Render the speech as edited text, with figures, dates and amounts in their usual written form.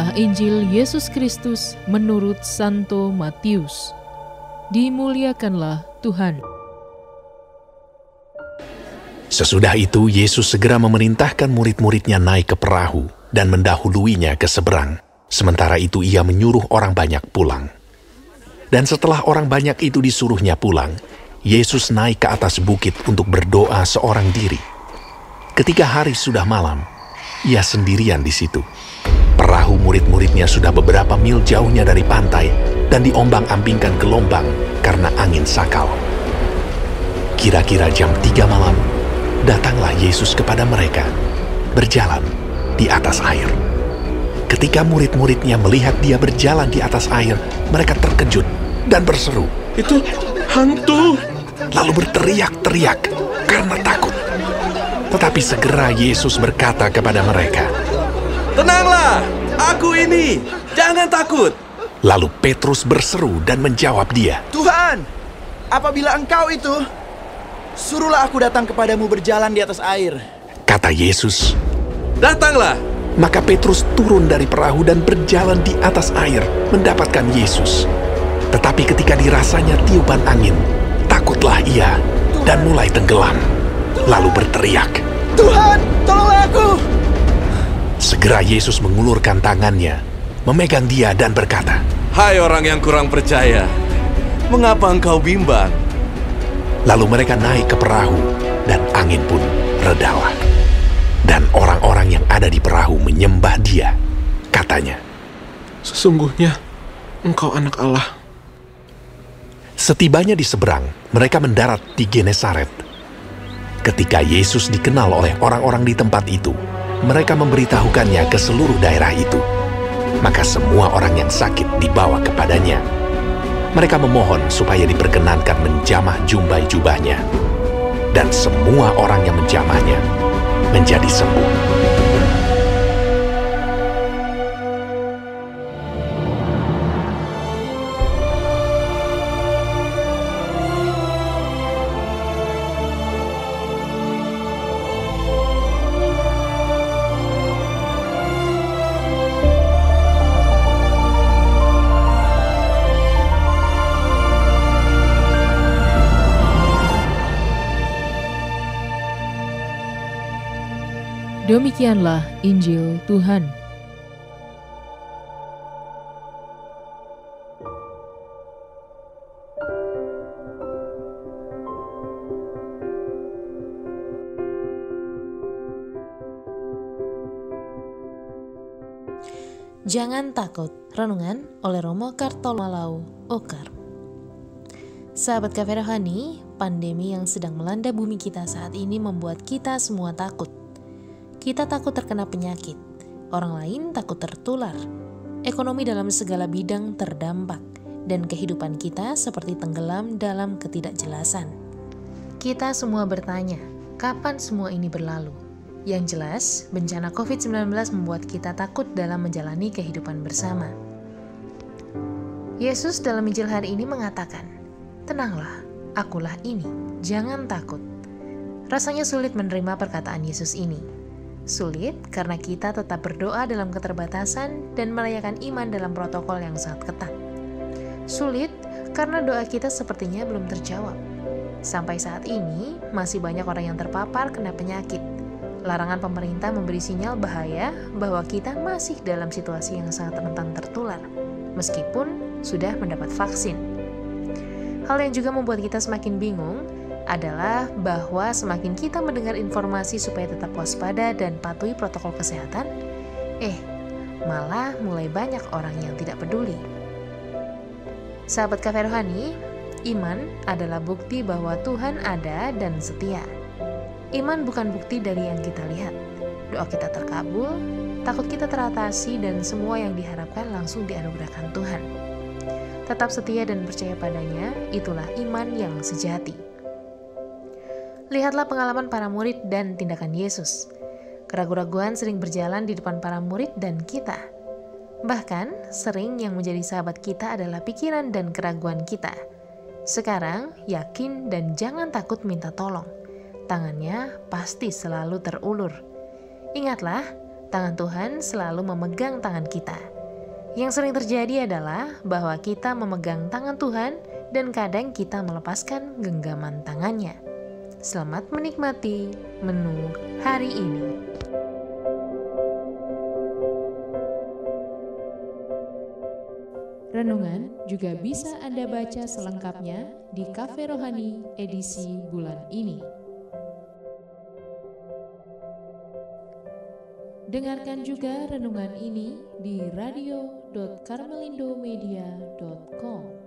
Inilah Injil Yesus Kristus menurut Santo Matius. Dimuliakanlah Tuhan. Sesudah itu Yesus segera memerintahkan murid-muridnya naik ke perahu dan mendahuluinya ke seberang. Sementara itu ia menyuruh orang banyak pulang. Dan setelah orang banyak itu disuruhnya pulang, Yesus naik ke atas bukit untuk berdoa seorang diri. Ketika hari sudah malam, ia sendirian di situ. Perahu murid-muridnya sudah beberapa mil jauhnya dari pantai dan diombang-ambingkan gelombang karena angin sakal. Kira-kira jam 3 malam, datanglah Yesus kepada mereka, berjalan di atas air. Ketika murid-muridnya melihat dia berjalan di atas air, mereka terkejut dan berseru, "Itu hantu!" lalu berteriak-teriak karena takut. Tetapi segera Yesus berkata kepada mereka, "Tenanglah, aku ini, jangan takut." Lalu Petrus berseru dan menjawab dia, "Tuhan, apabila Engkau itu, suruhlah aku datang kepadamu berjalan di atas air." Kata Yesus. "Datanglah." Maka Petrus turun dari perahu dan berjalan di atas air mendapatkan Yesus. Tetapi ketika dirasanya tiupan angin, takutlah ia dan mulai tenggelam. Lalu berteriak, "Tuhan, tolonglah aku!" Segera Yesus mengulurkan tangannya, memegang dia dan berkata, "Hai orang yang kurang percaya, mengapa engkau bimbang?" Lalu mereka naik ke perahu dan angin pun redalah. Dan orang-orang yang ada di perahu menyembah dia. Katanya, "Sesungguhnya engkau anak Allah." setibanya di seberang, mereka mendarat di Genesaret. Ketika Yesus dikenal oleh orang-orang di tempat itu, mereka memberitahukannya ke seluruh daerah itu. Maka semua orang yang sakit dibawa kepadanya. Mereka memohon supaya diperkenankan menjamah jumbai jubahnya. Dan semua orang yang menjamahnya menjadi sembuh. Demikianlah Injil Tuhan. Jangan takut, renungan oleh Romo Kartomalau Okar. Sahabat Cafe Rohani, pandemi yang sedang melanda bumi kita saat ini membuat kita semua takut. Kita takut terkena penyakit, orang lain takut tertular, ekonomi dalam segala bidang terdampak, dan kehidupan kita seperti tenggelam dalam ketidakjelasan. Kita semua bertanya, kapan semua ini berlalu? Yang jelas, bencana COVID-19 membuat kita takut dalam menjalani kehidupan bersama. Yesus dalam Injil hari ini mengatakan, "Tenanglah, akulah ini, jangan takut." Rasanya sulit menerima perkataan Yesus ini. Sulit karena kita tetap berdoa dalam keterbatasan dan merayakan iman dalam protokol yang sangat ketat. Sulit karena doa kita sepertinya belum terjawab. Sampai saat ini, masih banyak orang yang terpapar kena penyakit. Larangan pemerintah memberi sinyal bahaya bahwa kita masih dalam situasi yang sangat rentan tertular, meskipun sudah mendapat vaksin. Hal yang juga membuat kita semakin bingung adalah bahwa semakin kita mendengar informasi supaya tetap waspada dan patuhi protokol kesehatan, malah mulai banyak orang yang tidak peduli. Sahabat Cafe Rohani, iman adalah bukti bahwa Tuhan ada dan setia. Iman bukan bukti dari yang kita lihat. Doa kita terkabul, takut kita teratasi, dan semua yang diharapkan langsung dianugerahkan Tuhan. Tetap setia dan percaya padanya, itulah iman yang sejati. Lihatlah pengalaman para murid dan tindakan Yesus. Keraguan-raguan sering berjalan di depan para murid dan kita. Bahkan, sering yang menjadi sahabat kita adalah pikiran dan keraguan kita. Sekarang, yakin dan jangan takut minta tolong. Tangannya pasti selalu terulur. Ingatlah, tangan Tuhan selalu memegang tangan kita. Yang sering terjadi adalah bahwa kita memegang tangan Tuhan dan kadang kita melepaskan genggaman tangannya. Selamat menikmati menu hari ini. Renungan juga bisa Anda baca selengkapnya di Cafe Rohani edisi bulan ini. Dengarkan juga renungan ini di radio.karmelindomedia.com.